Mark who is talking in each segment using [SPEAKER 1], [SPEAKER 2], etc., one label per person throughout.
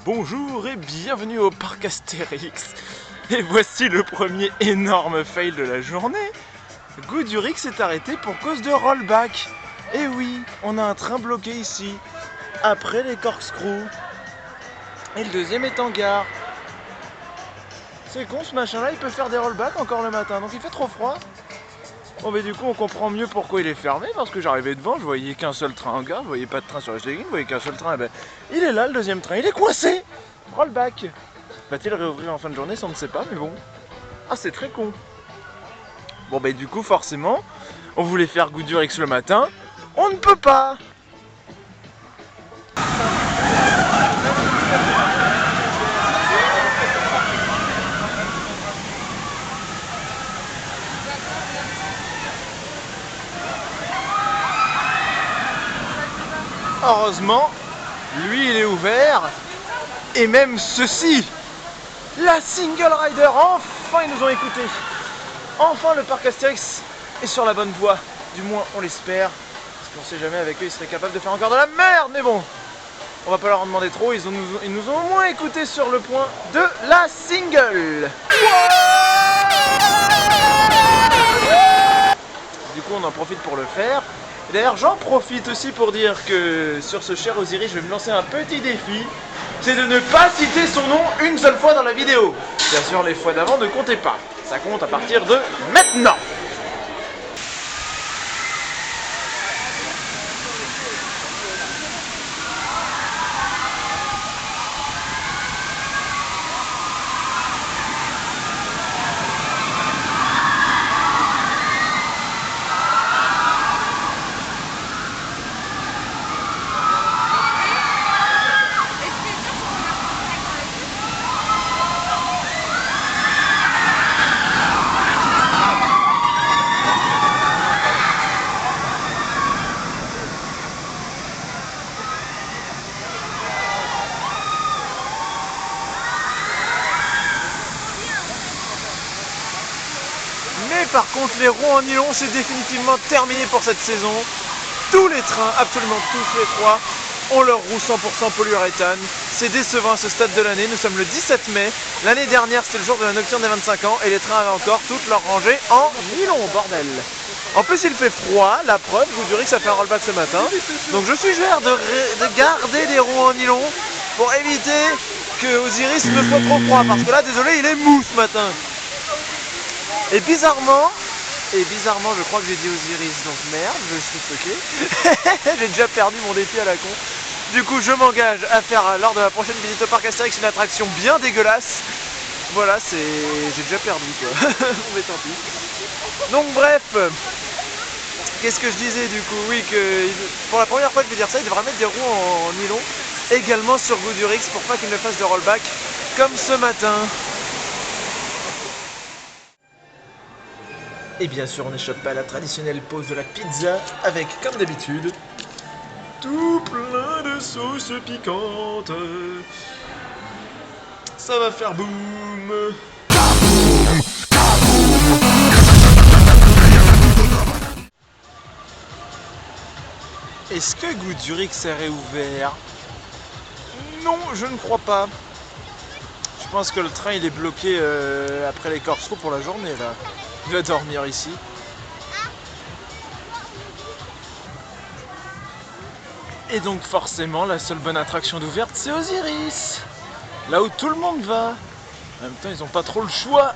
[SPEAKER 1] Bonjour et bienvenue au parc Astérix. Et voici le premier énorme fail de la journée. Goudurix est arrêté pour cause de rollback. Et oui, on a un train bloqué ici, après les corkscrews. Et le deuxième est en gare. C'est con, ce machin là, il peut faire des rollbacks encore le matin, donc il fait trop froid. Bon mais du coup on comprend mieux pourquoi il est fermé, parce que j'arrivais devant, je voyais qu'un seul train en gare, je voyais pas de train sur la ligne, je voyais qu'un seul train, et ben il est là le deuxième train, il est coincé. Rollback. Va-t-il réouvrir en fin de journée, ça on ne sait pas, mais bon. Ah c'est très con. Bon bah du coup forcément, on voulait faire Goudurix le matin, on ne peut pas. Heureusement, lui il est ouvert, et même ceci, la Single Rider, enfin ils nous ont écoutés. Enfin le parc Astérix est sur la bonne voie, du moins on l'espère, parce qu'on sait jamais avec eux ils seraient capables de faire encore de la merde, mais bon, on va pas leur en demander trop, ils nous ont au moins écoutés sur le point de la Single. Du coup on en profite pour le faire. D'ailleurs j'en profite aussi pour dire que sur ce cher Osiris je vais me lancer un petit défi. C'est de ne pas citer son nom une seule fois dans la vidéo. Bien sûr les fois d'avant ne comptez pas. Ça compte à partir de maintenant. Mais par contre les roues en nylon c'est définitivement terminé pour cette saison. Tous les trains, absolument tous les trois, ont leur roue 100% polyuréthane. C'est décevant à ce stade de l'année, nous sommes le 17 mai. L'année dernière c'était le jour de la nocturne des 25 ans et les trains avaient encore toute leur rangée en nylon, bordel. En plus il fait froid, la preuve, Goudurix a fait un rollback ce matin. Donc je suggère de garder des roues en nylon pour éviter que Osiris ne soit trop froid. Parce que là, désolé, il est mou ce matin. Et bizarrement, je crois que j'ai dit Osiris, donc merde, je suis stocké. J'ai déjà perdu mon défi à la con. Du coup, je m'engage à faire lors de la prochaine visite au parc Astérix une attraction bien dégueulasse. Voilà, j'ai déjà perdu quoi. Mais tant pis. Donc bref, qu'est-ce que je disais du coup? Oui, que pour la première fois que je vais dire ça, il devra mettre des roues en nylon également sur Goudurix pour pas qu'il ne fasse de rollback comme ce matin. Et bien sûr, on n'échappe pas à la traditionnelle pause de la pizza avec, comme d'habitude, tout plein de sauce piquante. Ça va faire boum. Est-ce que Goudurix est réouvert? Non, je ne crois pas. Je pense que le train il est bloqué après les corkscrews pour la journée là. Il va dormir ici. Et donc forcément la seule bonne attraction d'ouverte c'est Osiris. Là où tout le monde va. En même temps ils n'ont pas trop le choix.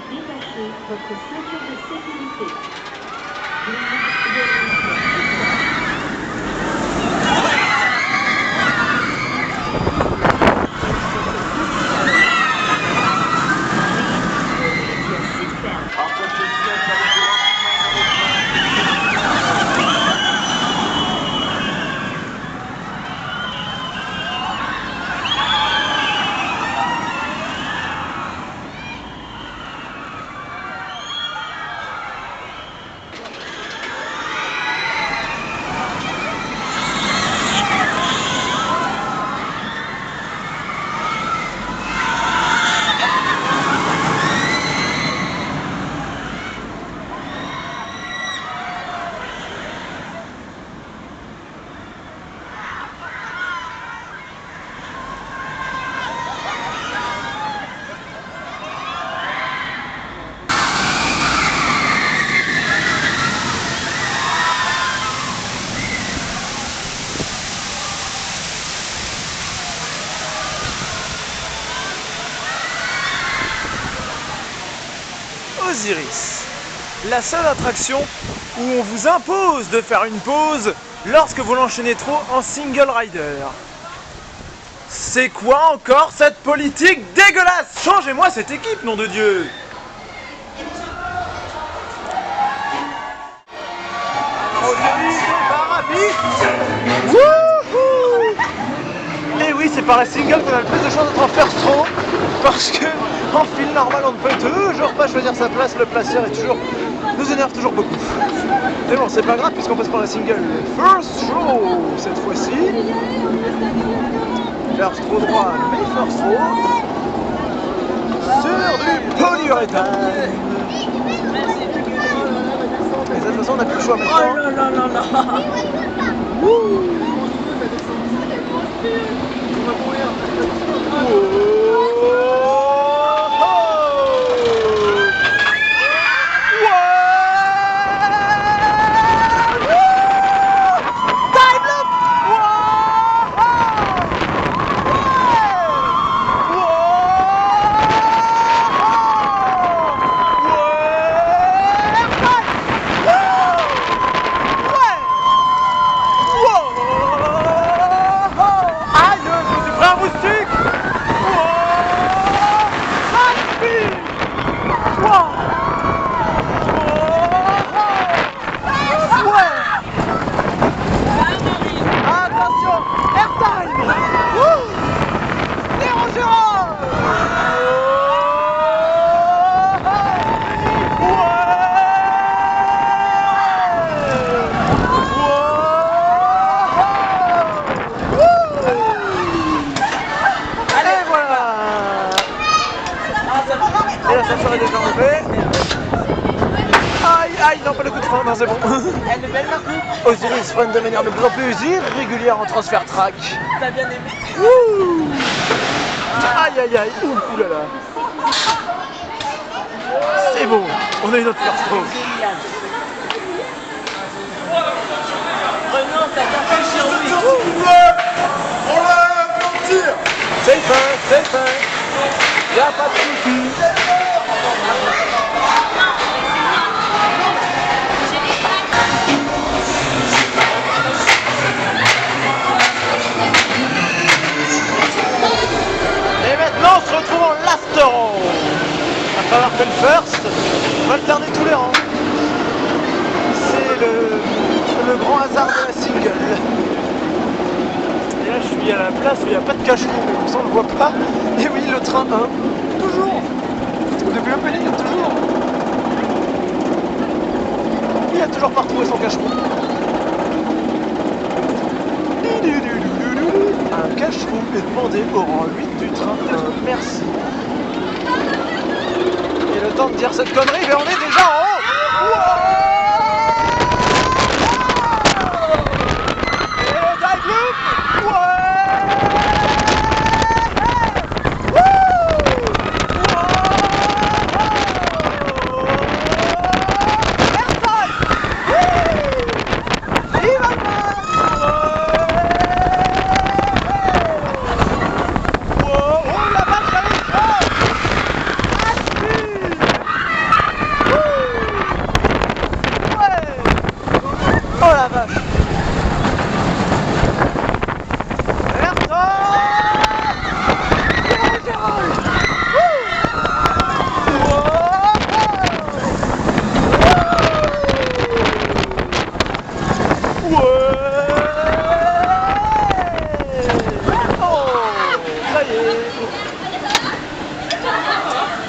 [SPEAKER 2] Détachez votre ceinture de sécurité.
[SPEAKER 1] la seule attraction où on vous impose de faire une pause lorsque vous l'enchaînez trop en single rider. C'est quoi encore cette politique dégueulasse? Changez-moi cette équipe, nom de Dieu! Et oui, c'est par la single qu'on a le plus de chances d'être en first row, parce que en file normal on ne peut toujours pas choisir sa place, le placeur est toujours, nous énerve toujours beaucoup. Mais bon, c'est pas grave puisqu'on passe par la single first row cette fois-ci. First row droit, mais first row sur du polyuréthane. Et de toute façon on n'a plus le choix maintenant.
[SPEAKER 3] Oh là là là là.
[SPEAKER 1] Aïe, non, pas le coup de frein, non, c'est bon.
[SPEAKER 3] Elle est belle ma coupe.
[SPEAKER 1] Osiris freine de manière de plus en plus irrégulière en transfert track.
[SPEAKER 3] T'as bien aimé?
[SPEAKER 1] Ouh. Aïe, ouh là là. C'est bon, on a une autre first row.
[SPEAKER 3] Génial. Renan, t'as bien fait le Sherwood.
[SPEAKER 4] On l'a tir.
[SPEAKER 1] C'est fait. Y'a pas de soucis. Et maintenant on se retrouve en last row. Après avoir fait le first, on va alterner tous les rangs. C'est le grand hasard de la single. Et là je suis à la place où il n'y a pas de cache-roue, mais comme ça on ne le voit pas. Et oui, le train 1, toujours. Depuis l'opening, toujours. Il a toujours pas retrouvé son cache-roue. Un cache-roue est demandé au rang 8 du train 1. Merci. Et le temps de dire cette connerie, mais on est déjà en haut. Et le dive loop.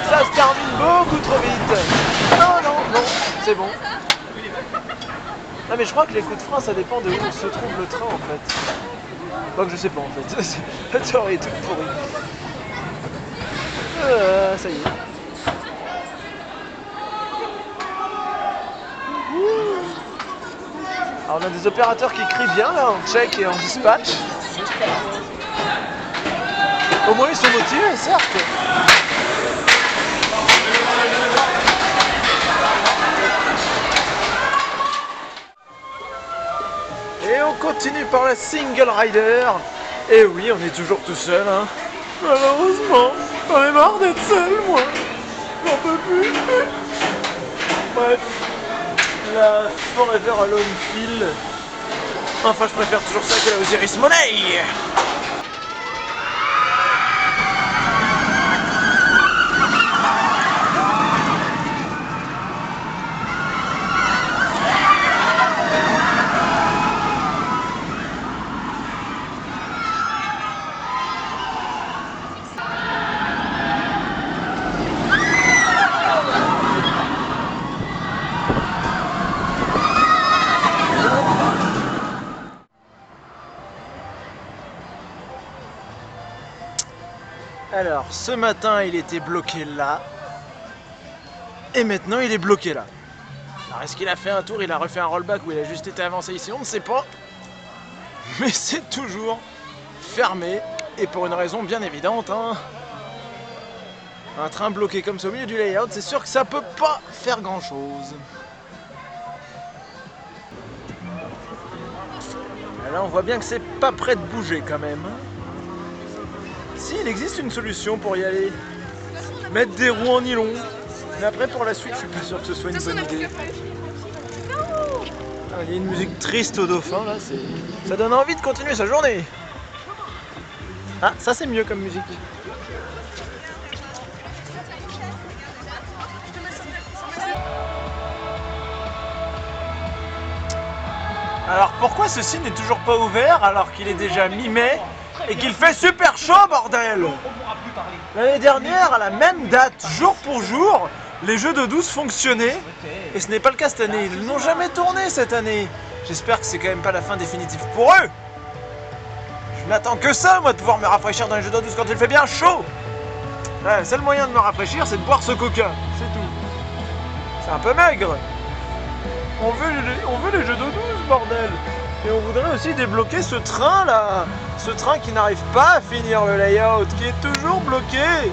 [SPEAKER 1] Ça se termine beaucoup trop vite. Non, c'est bon. Ah mais je crois que les coups de frein ça dépend de où se trouve le train en fait. Donc je sais pas en fait. Cette théorie est toute pourrie. Ça y est. Alors on a des opérateurs qui crient bien là en check et en dispatch. Au moins ils sont motivés, certes. Et on continue par la single rider. Et oui, on est toujours tout seul, hein. Malheureusement, j'en ai marre d'être seul, moi. J'en peux plus. Bref, la Forever Alone Feel. Enfin, je préfère toujours ça que la Osiris Money. Alors, ce matin, il était bloqué là. Et maintenant, il est bloqué là. Alors, est-ce qu'il a fait un tour, il a refait un rollback ou il a juste été avancé ici? On ne sait pas. Mais c'est toujours fermé. Et pour une raison bien évidente, hein. Un train bloqué comme ça au milieu du layout, c'est sûr que ça peut pas faire grand-chose. Là, on voit bien que c'est pas prêt de bouger quand même. Si, il existe une solution pour y aller. Mettre des roues en nylon. Mais après, pour la suite, je suis pas sûr que ce soit une bonne idée. Ah, il y a une musique triste au dauphin, là. Ça donne envie de continuer sa journée. Ah, ça c'est mieux comme musique. Alors pourquoi ceci n'est toujours pas ouvert alors qu'il est déjà mi-mai et qu'il fait super chaud, bordel? L'année dernière, à la même date, jour pour jour, les jeux de 12 fonctionnaient et ce n'est pas le cas cette année. Ils n'ont jamais tourné cette année. J'espère que c'est quand même pas la fin définitive pour eux. Je n'attends que ça, moi, de pouvoir me rafraîchir dans les jeux de 12 quand il fait bien chaud. Ouais, le seul moyen de me rafraîchir, c'est de boire ce coca, c'est tout. C'est un peu maigre. On veut les jeux de 12, bordel. Et on voudrait aussi débloquer ce train là. Ce train qui n'arrive pas à finir le layout, qui est toujours bloqué.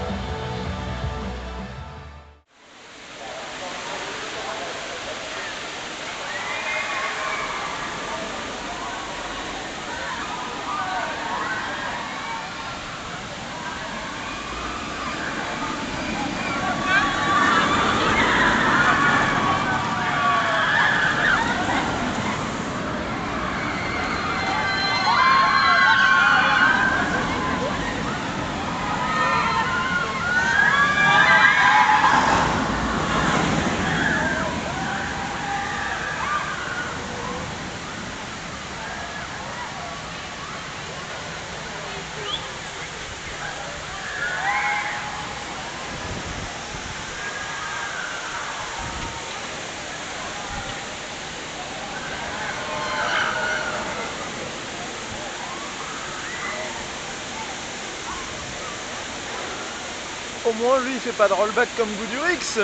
[SPEAKER 1] Au moins lui il fait pas de rollback comme Goudurix.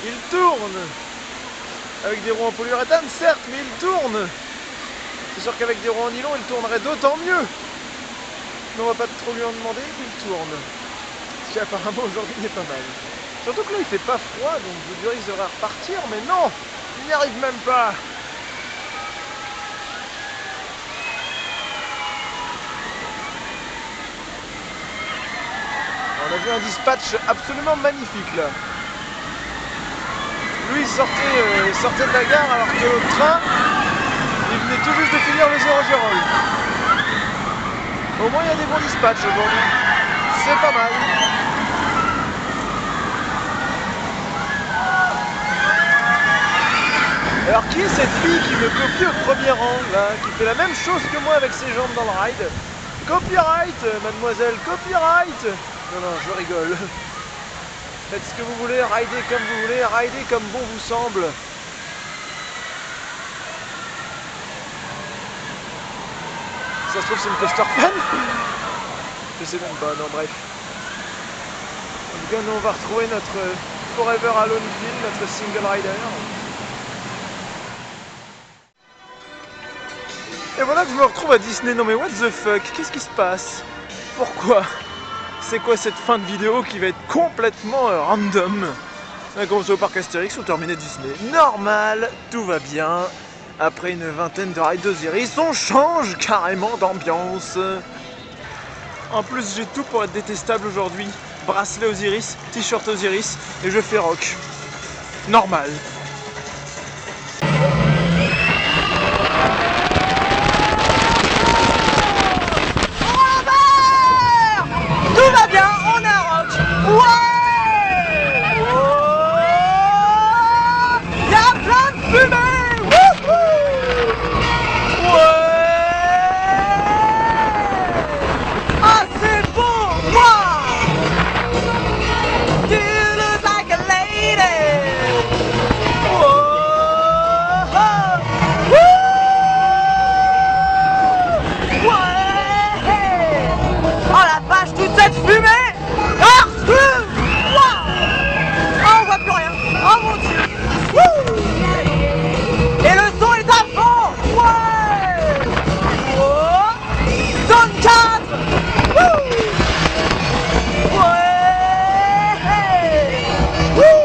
[SPEAKER 1] Il tourne. Avec des roues en polyuréthane certes, mais il tourne. C'est sûr qu'avec des roues en nylon il tournerait d'autant mieux. Mais on va pas trop lui en demander, il tourne. Ce qui apparemment aujourd'hui n'est pas mal. Surtout que là il fait pas froid, donc Goudurix devrait repartir, mais non, il n'y arrive même pas. On a vu un dispatch absolument magnifique là. Lui il sortait de la gare alors que le train il venait tout juste de finir le 0 Gérol. Au moins il y a des bons dispatchs aujourd'hui. C'est pas mal. Alors qui est cette fille qui me copie au premier rang là, qui fait la même chose que moi avec ses jambes dans le ride? Copyright, mademoiselle, copyright. Non, non, je rigole. Faites ce que vous voulez, ridez comme vous voulez, ridez comme bon vous semble. Ça se trouve c'est une coaster fan. Je sais même pas, non bref. En tout cas, nous on va retrouver notre Forever Alone Feel, notre single rider. Et voilà que je me retrouve à Disney. Non mais what the fuck? Qu'est-ce qui se passe? Pourquoi? C'est quoi cette fin de vidéo qui va être complètement random? On a commencé au parc Astérix, on terminait Disney. Normal, tout va bien. Après une vingtaine de rides d'Osiris, on change carrément d'ambiance. En plus, j'ai tout pour être détestable aujourd'hui. Bracelet Osiris, t-shirt Osiris, et je fais rock. Normal. Ouais! Oh! Y a plein de fumée! Wouhou! Ouais! Ah, c'est beau! Wow! You look like a lady! Whoa! Woo! Ouais! Oh la vache, toute cette fumée! Ah! Wow! Oh, on voit plus rien! Oh mon dieu! Wouh! Et le son est à fond! Ouais! Oh! Zone 4! Wouh! Ouais! Wouh!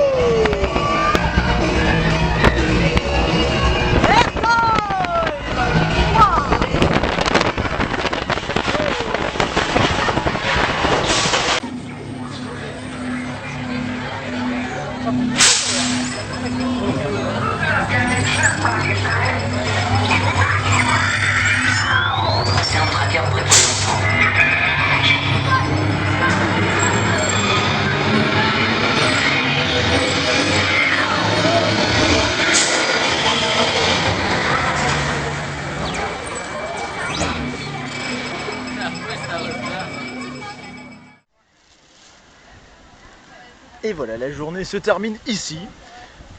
[SPEAKER 1] Et voilà, la journée se termine ici,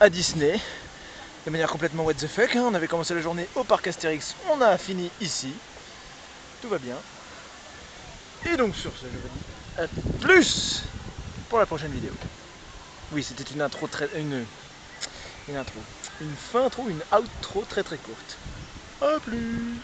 [SPEAKER 1] à Disney, de manière complètement what the fuck. On avait commencé la journée au parc Astérix, on a fini ici, tout va bien. Et donc sur ce, je vous dis à plus pour la prochaine vidéo. Oui, c'était une intro très... une fin intro, une outro très très courte. A plus.